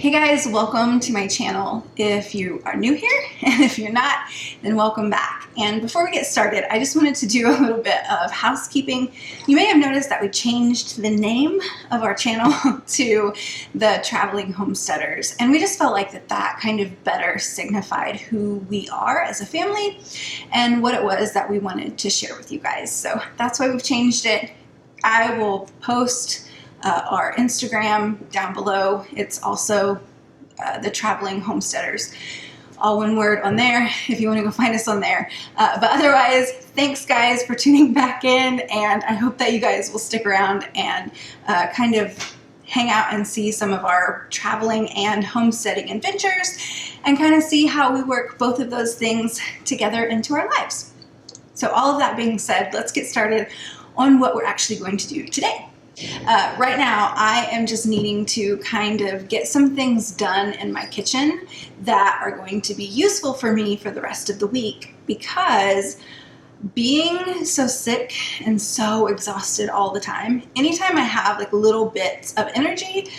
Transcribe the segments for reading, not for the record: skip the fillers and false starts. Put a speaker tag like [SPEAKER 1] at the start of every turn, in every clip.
[SPEAKER 1] Hey guys, welcome to my channel. If you are new here, and if you're not, then welcome back. And before we get started, I just wanted to do a little bit of housekeeping. You may have noticed that we changed the name of our channel to the Traveling Homesteaders, and we just felt like that kind of better signified who we are as a family and what it was that we wanted to share with you guys. So that's why we've changed it. I will post our Instagram down below. It's also the Traveling Homesteaders, all one word on there if you want to go find us on there. But otherwise, thanks guys for tuning back in, and I hope that you guys will stick around and kind of hang out and see some of our traveling and homesteading adventures and kind of see how we work both of those things together into our lives. So all of that being said, let's get started on what we're actually going to do today. Right now, I am just needing to kind of get some things done in my kitchen that are going to be useful for me for the rest of the week, because being so sick and so exhausted all the time, anytime I have like little bits of energy,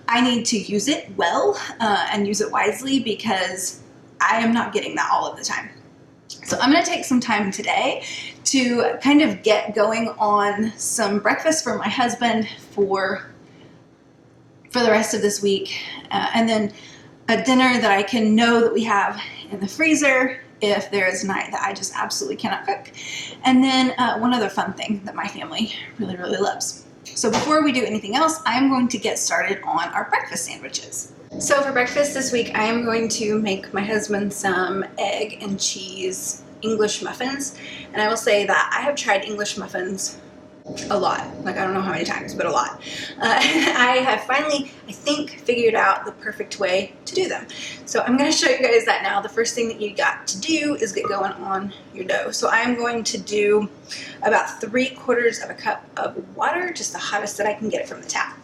[SPEAKER 1] I need to use it well and use it wisely, because I am not getting that all of the time. So I'm going to take some time today to kind of get going on some breakfast for my husband for the rest of this week, and then a dinner that I can know that we have in the freezer if there is a night that I just absolutely cannot cook, and then one other fun thing that my family really loves. So before we do anything else, I'm going to get started on our breakfast sandwiches. So for breakfast this week, I am going to make my husband some egg and cheese English muffins. And I will say that I have tried English muffins a lot. Like, I don't know how many times, but a lot. I have finally, I think, figured out the perfect way to do them. So I'm going to show you guys that now. The first thing that you got to do is get going on your dough. So I'm going to do about 3/4 of a cup of water, just the hottest that I can get it from the tap.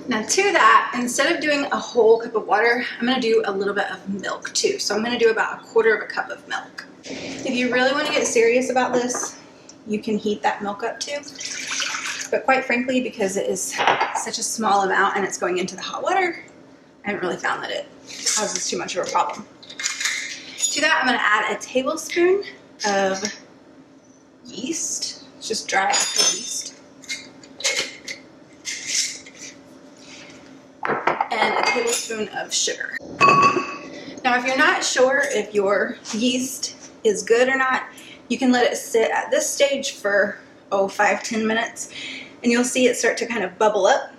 [SPEAKER 1] Now to that, instead of doing a whole cup of water, I'm going to do a little bit of milk too. So I'm going to do about 1/4 of a cup of milk. If you really want to get serious about this, you can heat that milk up too. But quite frankly, because it is such a small amount and it's going into the hot water, I haven't really found that it causes too much of a problem. To that, I'm going to add a tablespoon of yeast. It's just dry apple yeast. And a tablespoon of sugar. Now, if you're not sure if your yeast is good or not, you can let it sit at this stage for 5-10 minutes, and you'll see it start to kind of bubble up,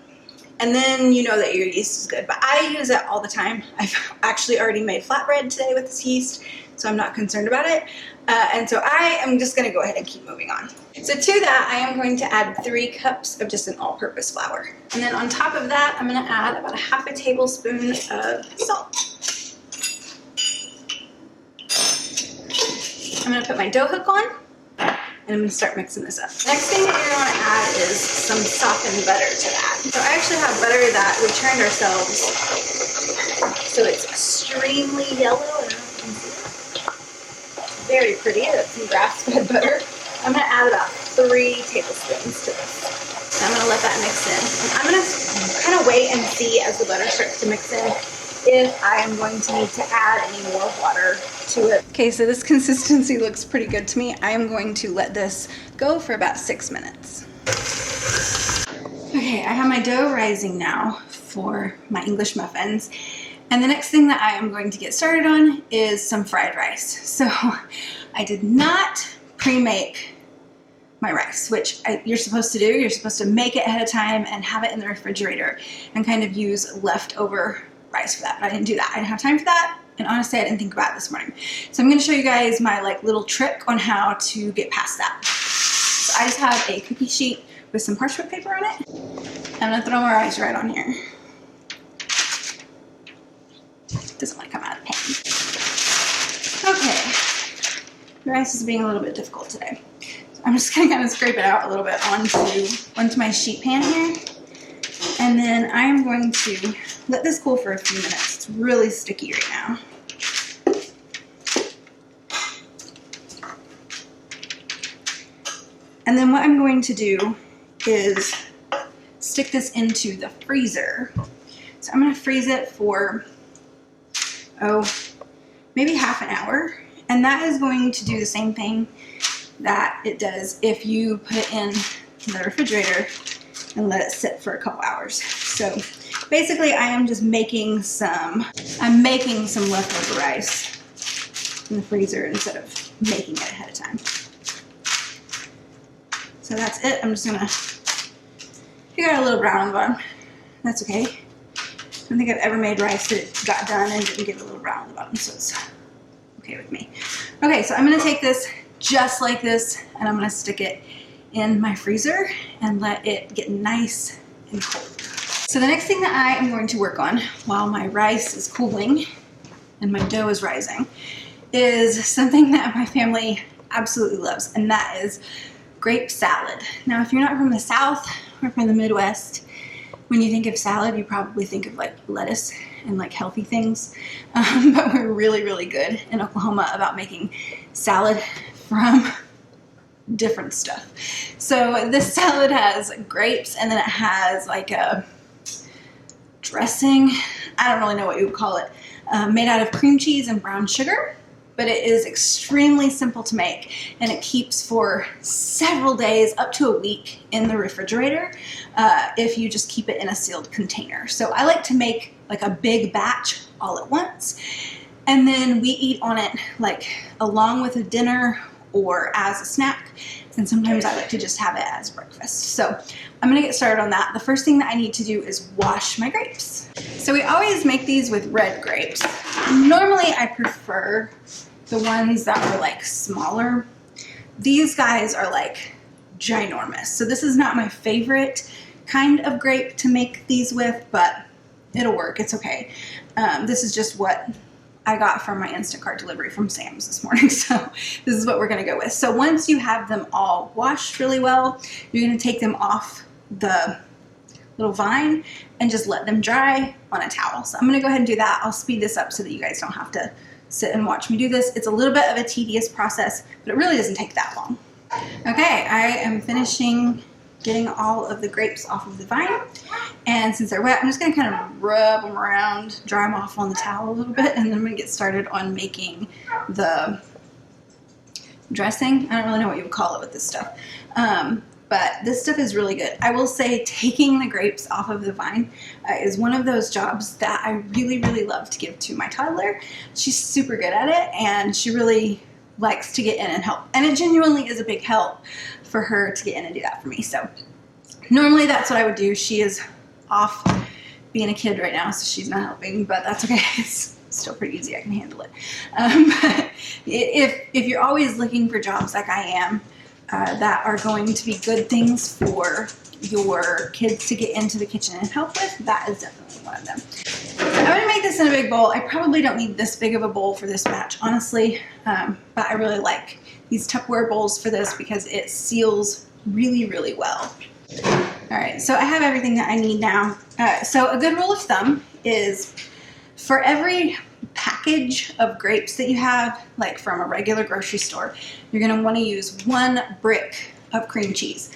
[SPEAKER 1] and then you know that your yeast is good. But I use it all the time. I've actually already made flatbread today with this yeast, so I'm not concerned about it. And so I am just going to go ahead and keep moving on. So to that, I am going to add 3 cups of just an all-purpose flour. And then on top of that, I'm going to add about 1/2 tablespoon of salt. I'm going to put my dough hook on, and I'm going to start mixing this up. Next thing that you're going to want to add is some softened butter to that. So I actually have butter that we churned ourselves, so it's extremely yellow. I don't know if you can see it. It's very pretty. That's some grass-fed butter. I'm going to add about 3 tablespoons to this. And I'm going to let that mix in. And I'm going to kind of wait and see as the butter starts to mix in if I am going to need to add any more water to it. Okay, so this consistency looks pretty good to me. I am going to let this go for about 6 minutes. Okay, I have my dough rising now for my English muffins. And the next thing that I am going to get started on is some fried rice. So I did not pre-make my rice, which you're supposed to do. You're supposed to make it ahead of time and have it in the refrigerator and kind of use leftover rice for that. But I didn't do that. I didn't have time for that. And honestly, I didn't think about it this morning. So I'm going to show you guys my little trick on how to get past that. So I just have a cookie sheet with some parchment paper on it. I'm going to throw my rice right on here. Doesn't want to come out of the pan. Okay. The rice is being a little bit difficult today. So I'm just going to kind of scrape it out a little bit onto my sheet pan here. And then I am going to let this cool for a few minutes. It's really sticky right now. And then what I'm going to do is stick this into the freezer So I'm gonna freeze it for, maybe half an hour. And that is going to do the same thing that it does if you put it in the refrigerator and let it sit for a couple hours. So basically I am just making some leftover rice in the freezer instead of making it ahead of time. So that's it. I'm just gonna, you got a little brown on the bottom, that's okay. I don't think I've ever made rice that got done and didn't get a little brown on the bottom, so it's okay with me. Okay, so I'm gonna take this just like this and I'm gonna stick it in my freezer and let it get nice and cold. So the next thing that I am going to work on while my rice is cooling and my dough is rising is something that my family absolutely loves, and that is grape salad. Now, if you're not from the South or from the Midwest, when you think of salad, you probably think of like lettuce and like healthy things. But we're really, really good in Oklahoma about making salad from different stuff. So this salad has grapes and then it has like a dressing, I don't really know what you would call it, made out of cream cheese and brown sugar. But it is extremely simple to make and it keeps for several days, up to a week in the refrigerator if you just keep it in a sealed container. So I like to make like a big batch all at once, and then we eat on it like along with a dinner or as a snack, and sometimes I like to just have it as breakfast. So I'm gonna get started on that. The first thing that I need to do is wash my grapes. So we always make these with red grapes. Normally I prefer the ones that are like smaller. These guys are like ginormous. So this is not my favorite kind of grape to make these with, but it'll work, it's okay. This is just what I got from my Instacart delivery from Sam's this morning, so this is what we're gonna go with. So once you have them all washed really well, you're gonna take them off the little vine and just let them dry on a towel. So I'm gonna go ahead and do that. I'll speed this up so that you guys don't have to sit and watch me do this. It's a little bit of a tedious process, but it really doesn't take that long. Okay, I am finishing getting all of the grapes off of the vine, and since they're wet, I'm just gonna kind of rub them around, dry them off on the towel a little bit, and then I'm gonna get started on making the dressing. I don't really know what you would call it with this stuff, but this stuff is really good. I will say taking the grapes off of the vine is one of those jobs that I really, really love to give to my toddler. She's super good at it, and she really likes to get in and help. And it genuinely is a big help for her to get in and do that for me. So normally that's what I would do. She is off being a kid right now, so she's not helping, but that's okay. It's still pretty easy. I can handle it. But if you're always looking for jobs like I am, that are going to be good things for your kids to get into the kitchen and help with, that is definitely one of them. I'm going to make this in a big bowl. I probably don't need this big of a bowl for this batch, honestly, but I really like these Tupperware bowls for this because it seals really, really well. All right, so I have everything that I need now. So a good rule of thumb is for every package of grapes that you have, like from a regular grocery store, you're going to want to use 1 brick of cream cheese.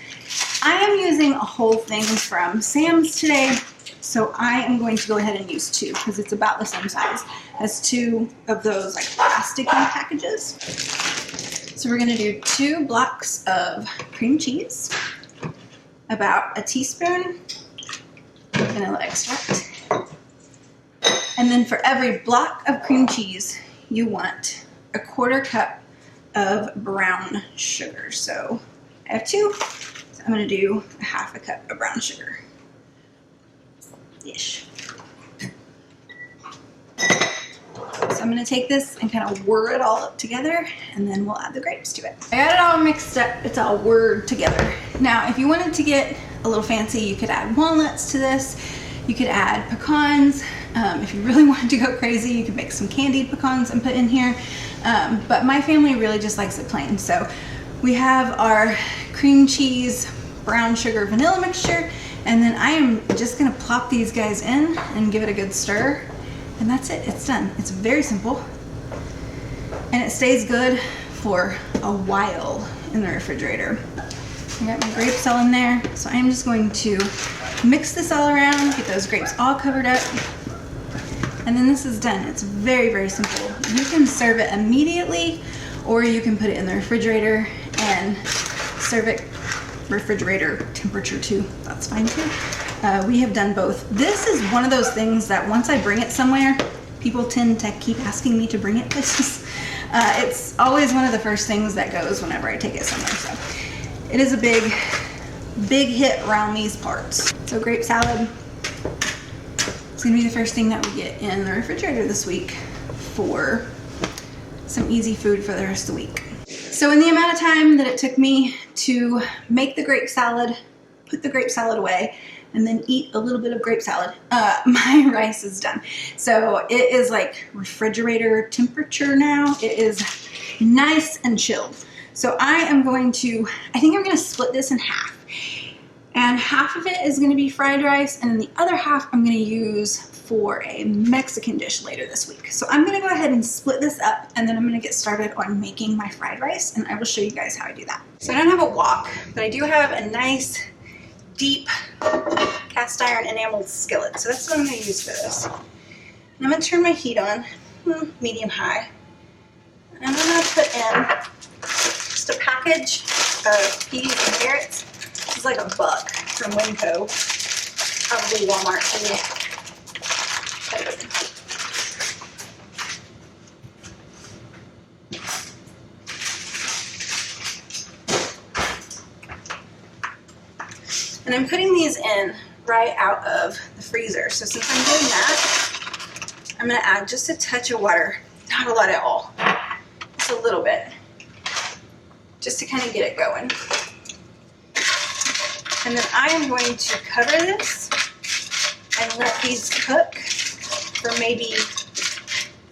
[SPEAKER 1] I am using a whole thing from Sam's today, so I am going to go ahead and use 2 because it's about the same size as 2 of those like plastic packages. So we're going to do 2 blocks of cream cheese, about a teaspoon of vanilla extract. And then for every block of cream cheese, you want a 1/4 cup of brown sugar. So I have 2, so I'm gonna do 1/2 cup of brown sugar. Ish. So I'm gonna take this and kind of whir it all up together, and then we'll add the grapes to it. I got it all mixed up, it's all whirred together. Now, if you wanted to get a little fancy, you could add walnuts to this. You could add pecans. If you really wanted to go crazy, you could make some candied pecans and put in here. But my family really just likes it plain. So we have our cream cheese, brown sugar, vanilla mixture, and then I am just gonna plop these guys in and give it a good stir. And that's it, it's done. It's very simple. And it stays good for a while in the refrigerator. I got my grapes all in there, so I'm just going to Mix this all around, get those grapes all covered up, and then this is done. It's very, very simple. You can serve it immediately, or you can put it in the refrigerator and serve it refrigerator temperature too. That's fine too. We have done both. This is one of those things that once I bring it somewhere, people tend to keep asking me to bring it places. It's always one of the first things that goes whenever I take it somewhere. So it is a big hit around these parts. So grape salad, it's gonna be the first thing that we get in the refrigerator this week for some easy food for the rest of the week. So in the amount of time that it took me to make the grape salad, put the grape salad away, and then eat a little bit of grape salad, my rice is done. So it is like refrigerator temperature now. It is nice and chilled. So I think I'm gonna split this in half. And half of it is gonna be fried rice, and then the other half I'm gonna use for a Mexican dish later this week. So I'm gonna go ahead and split this up, and then I'm gonna get started on making my fried rice, and I will show you guys how I do that. So I don't have a wok, but I do have a nice, deep cast iron enameled skillet. So that's what I'm gonna use for this. And I'm gonna turn my heat on, medium high. And I'm gonna put in just a package of peas and carrots. This is like $1 from Winco, probably Walmart too. And I'm putting these in right out of the freezer. So since I'm doing that, I'm gonna add just a touch of water, not a lot at all, just a little bit, just to kind of get it going. And then I am going to cover this and let these cook for maybe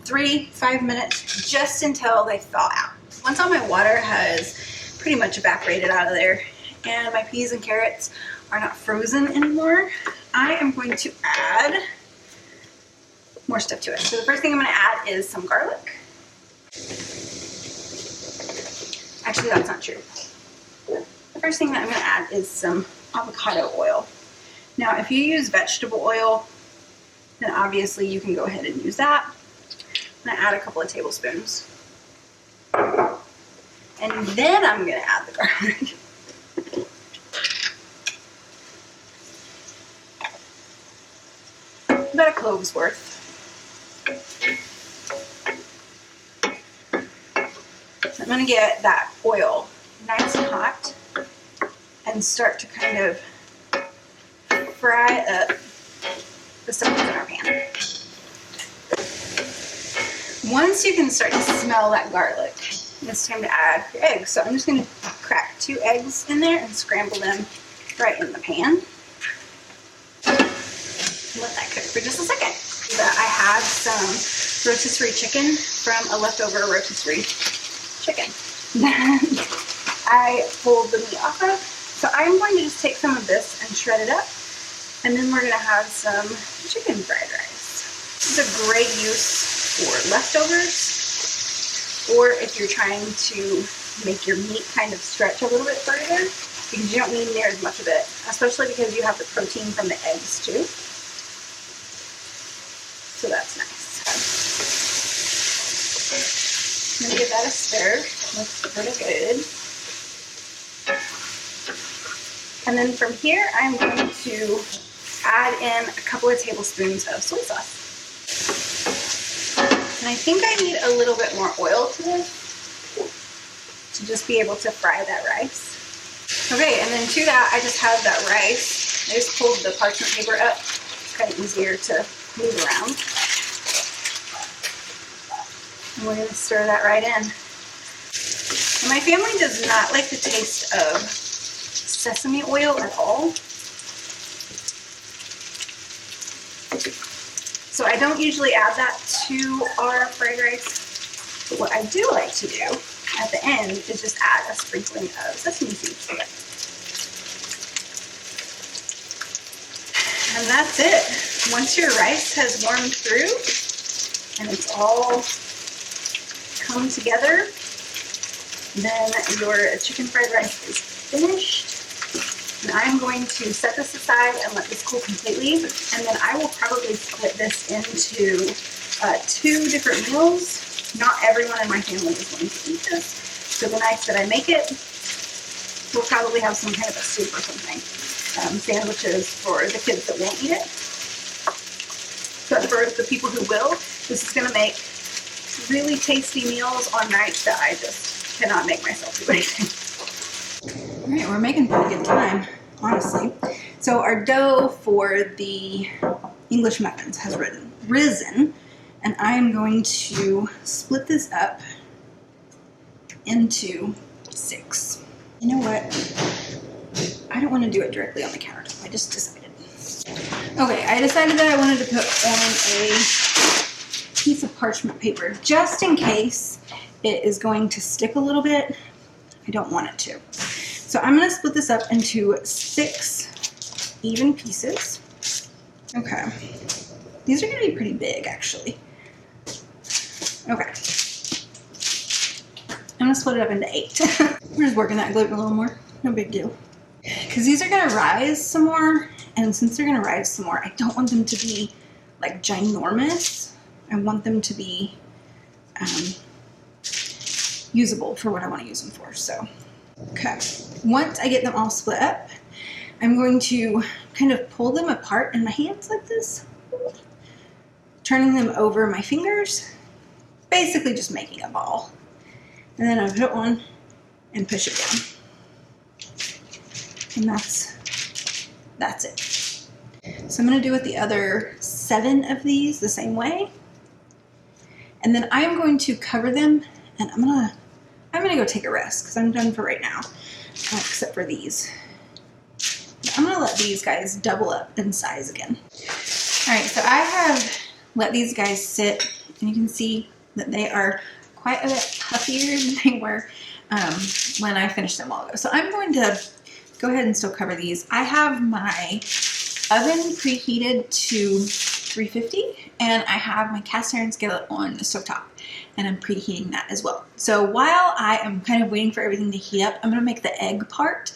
[SPEAKER 1] 3-5 minutes, just until they thaw out. Once all my water has pretty much evaporated out of there and my peas and carrots are not frozen anymore, I am going to add more stuff to it. So the first thing I'm gonna add is some garlic. Actually, that's not true. The first thing that I'm gonna add is some avocado oil. Now, if you use vegetable oil, then obviously you can go ahead and use that. I'm gonna add a couple of tablespoons. And then I'm gonna add the garlic. About a clove's worth. So I'm gonna get that oil nice and hot and start to kind of fry up the stuff that's in our pan. Once you can start to smell that garlic, it's time to add your eggs. So I'm just going to crack 2 eggs in there and scramble them right in the pan. Let that cook for just a second. I have some rotisserie chicken from a leftover rotisserie chicken that I pulled the meat off of. So I'm going to just take some of this and shred it up, and then we're going to have some chicken fried rice. This is a great use for leftovers, or if you're trying to make your meat kind of stretch a little bit further, because you don't need near as much of it, especially because you have the protein from the eggs too. So that's nice. I'm going to give that a stir. Looks pretty good. And then from here, I'm going to add in a couple of tablespoons of soy sauce. And I think I need a little bit more oil to this to just be able to fry that rice. Okay, and then to that, I just have that rice. I just pulled the parchment paper up. It's kind of easier to move around. And we're going to stir that right in. And my family does not like the taste of sesame oil at all. So I don't usually add that to our fried rice. But what I do like to do at the end is just add a sprinkling of sesame seeds to it. And that's it. Once your rice has warmed through and it's all come together, then your chicken fried rice is finished. And I'm going to set this aside and let this cool completely. And then I will probably split this into 2 different meals. Not everyone in my family is going to eat this. So the nights that I make it, we'll probably have some kind of a soup or something. Sandwiches for the kids that won't eat it. But for the people who will, this is going to make really tasty meals on nights that I just cannot make myself do anything. All right, we're making pretty good time, honestly. So our dough for the English muffins has risen, and I'm going to split this up into 6. You know what? I don't want to do it directly on the countertop. I just decided. Okay, I decided that I wanted to put on a piece of parchment paper just in case it is going to stick a little bit. I don't want it to. So I'm going to split this up into 6 even pieces. Okay. These are going to be pretty big, actually. Okay. I'm going to split it up into 8. We're just working that gluten a little more. No big deal. Because these are going to rise some more. And since they're going to rise some more, I don't want them to be like ginormous. I want them to be usable for what I want to use them for. So, okay. Once I get them all split up, I'm going to kind of pull them apart in my hands like this, turning them over my fingers, basically just making a ball. And then I put it on and push it down. And that's it. So I'm going to do with the other 7 of these the same way. And then I'm going to cover them, and I'm gonna go take a rest because I'm done for right now, except for these. I'm gonna let these guys double up in size again. All right, so I have let these guys sit, and you can see that they are quite a bit puffier than they were when I finished them all ago. So I'm going to go ahead and still cover these. I have my oven preheated to 350, and I have my cast iron skillet on the stovetop, and I'm preheating that as well. So while I am kind of waiting for everything to heat up, I'm going to make the egg part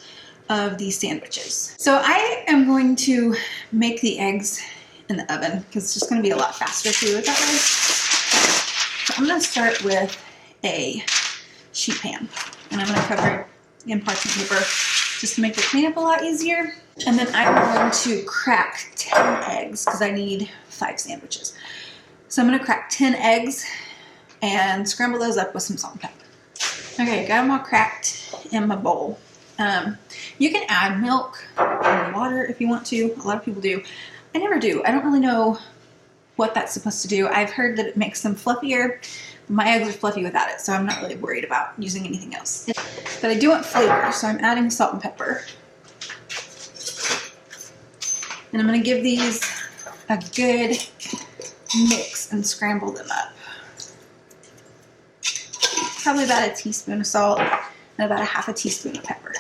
[SPEAKER 1] of these sandwiches. So I am going to make the eggs in the oven because it's just going to be a lot faster to do it that way. So I'm going to start with a sheet pan, and I'm going to cover it in parchment paper just to make the cleanup a lot easier. And then I'm going to crack 10 eggs because I need 5 sandwiches. So I'm going to crack 10 eggs and scramble those up with some salt and pepper. Okay, got them all cracked in my bowl. You can add milk or water if you want to. A lot of people do. I never do. I don't really know what that's supposed to do. I've heard that it makes them fluffier. My eggs are fluffy without it, so I'm not really worried about using anything else. But I do want flavor, so I'm adding salt and pepper. And I'm going to give these a good mix and scramble them up. Probably about a teaspoon of salt and about a half a teaspoon of pepper.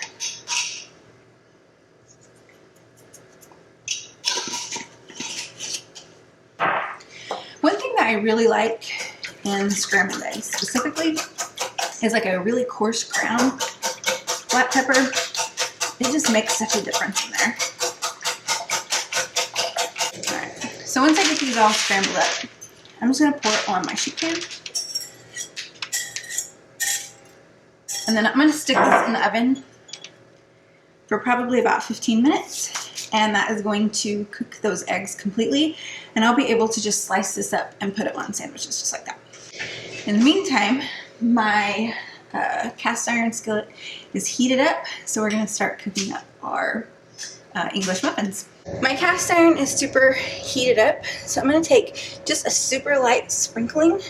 [SPEAKER 1] One thing that I really like in scrambled eggs specifically is like a really coarse ground black pepper. It just makes such a difference in there. Alright, so once I get these all scrambled up, I'm just going to pour it on my sheet pan. And then I'm going to stick this in the oven for probably about 15 minutes. And that is going to cook those eggs completely. And I'll be able to just slice this up and put it on sandwiches just like that. In the meantime, my cast iron skillet is heated up. So we're going to start cooking up our English muffins. My cast iron is super heated up. So I'm going to take just a super light sprinkling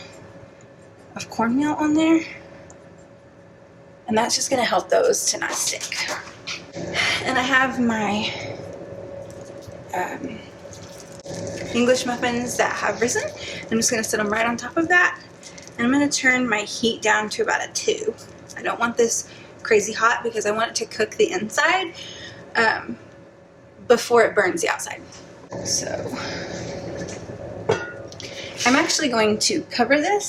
[SPEAKER 1] of cornmeal on there. And that's just going to help those to not stick. And I have my English muffins that have risen. I'm just going to set them right on top of that. And I'm going to turn my heat down to about a 2. I don't want this crazy hot because I want it to cook the inside before it burns the outside. So I'm actually going to cover this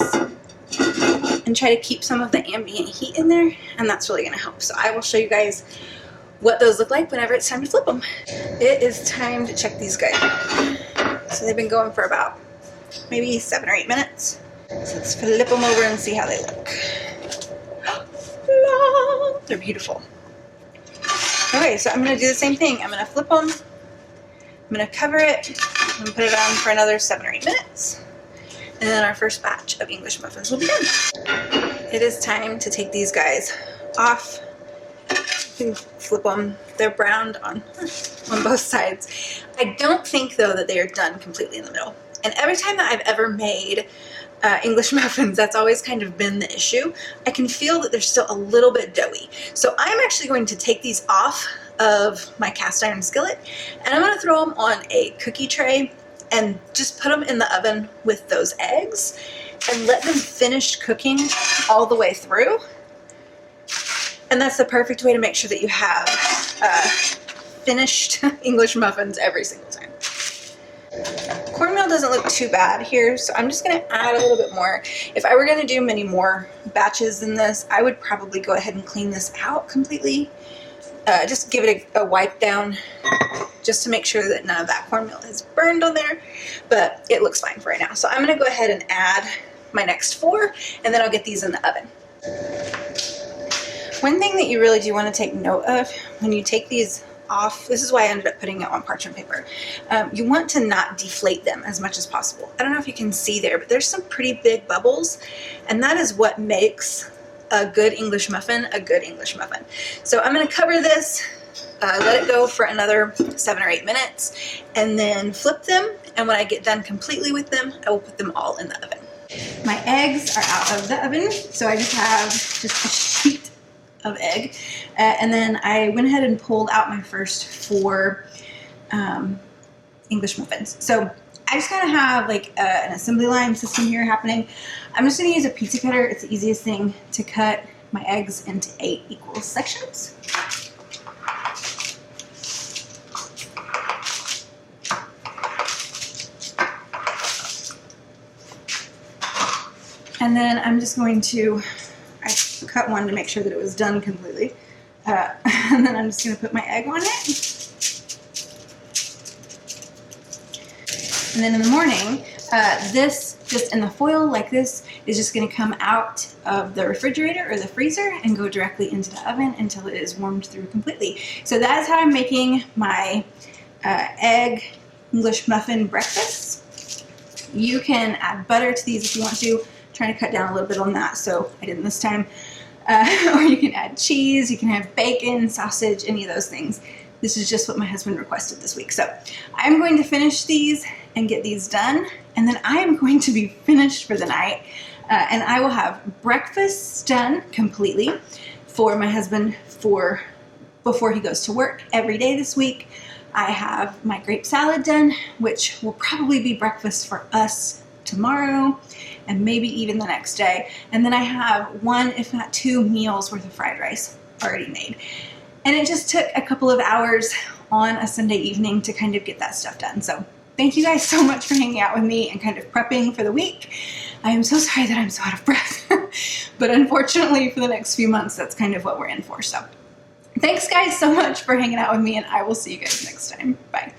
[SPEAKER 1] and try to keep some of the ambient heat in there, and that's really going to help. So I will show you guys what those look like whenever it's time to flip them. It is time to check these guys. So they've been going for about maybe 7 or 8 minutes. So let's flip them over and see how they look. They're beautiful. Okay, so I'm gonna do the same thing. I'm gonna flip them. I'm gonna cover it and put it on for another 7 or 8 minutes. And then our first batch of English muffins will be done. It is time to take these guys off. You can flip them. They're browned on both sides. I don't think though that they are done completely in the middle. And every time that I've ever made English muffins, that's always kind of been the issue. I can feel that they're still a little bit doughy. So I'm actually going to take these off of my cast iron skillet and I'm going to throw them on a cookie tray and just put them in the oven with those eggs and let them finish cooking all the way through. And that's the perfect way to make sure that you have finished English muffins every single time. Cornmeal doesn't look too bad here, so I'm just going to add a little bit more. If I were going to do many more batches than this, I would probably go ahead and clean this out completely. Just give it a wipe down just to make sure that none of that cornmeal is burned on there, but it looks fine for right now. So I'm going to go ahead and add my next 4, and then I'll get these in the oven. One thing that you really do want to take note of when you take these off, this is why I ended up putting it on parchment paper, you want to not deflate them as much as possible. I don't know if you can see there, but there's some pretty big bubbles, and that is what makes a good English muffin a good English muffin. So I'm going to cover this, let it go for another 7 or 8 minutes, and then flip them, and when I get done completely with them, I will put them all in the oven. My eggs are out of the oven, so I just have just a sheet of egg, and then I went ahead and pulled out my first 4 English muffins. So I just kind of have like an assembly line system here happening. I'm just going to use a pizza cutter. It's the easiest thing to cut my eggs into 8 equal sections. And then I'm just going to, I cut one to make sure that it was done completely. And then I'm just going to put my egg on it. And then in the morning, this, just in the foil like this, is just going to come out of the refrigerator or the freezer and go directly into the oven until it is warmed through completely. So that is how I'm making my egg English muffin breakfast. You can add butter to these if you want to. I'm trying to cut down a little bit on that, so I didn't this time. Or you can add cheese, you can have bacon, sausage, any of those things. This is just what my husband requested this week. So I'm going to finish these and get these done, and then I am going to be finished for the night, and I will have breakfast done completely for my husband before he goes to work every day this week. I have my grape salad done, which will probably be breakfast for us tomorrow and maybe even the next day. And then I have 1, if not 2 meals worth of fried rice already made. And it just took a couple of hours on a Sunday evening to kind of get that stuff done. So thank you guys so much for hanging out with me and kind of prepping for the week. I am so sorry that I'm so out of breath, but unfortunately for the next few months, that's kind of what we're in for. So thanks guys so much for hanging out with me, and I will see you guys next time. Bye.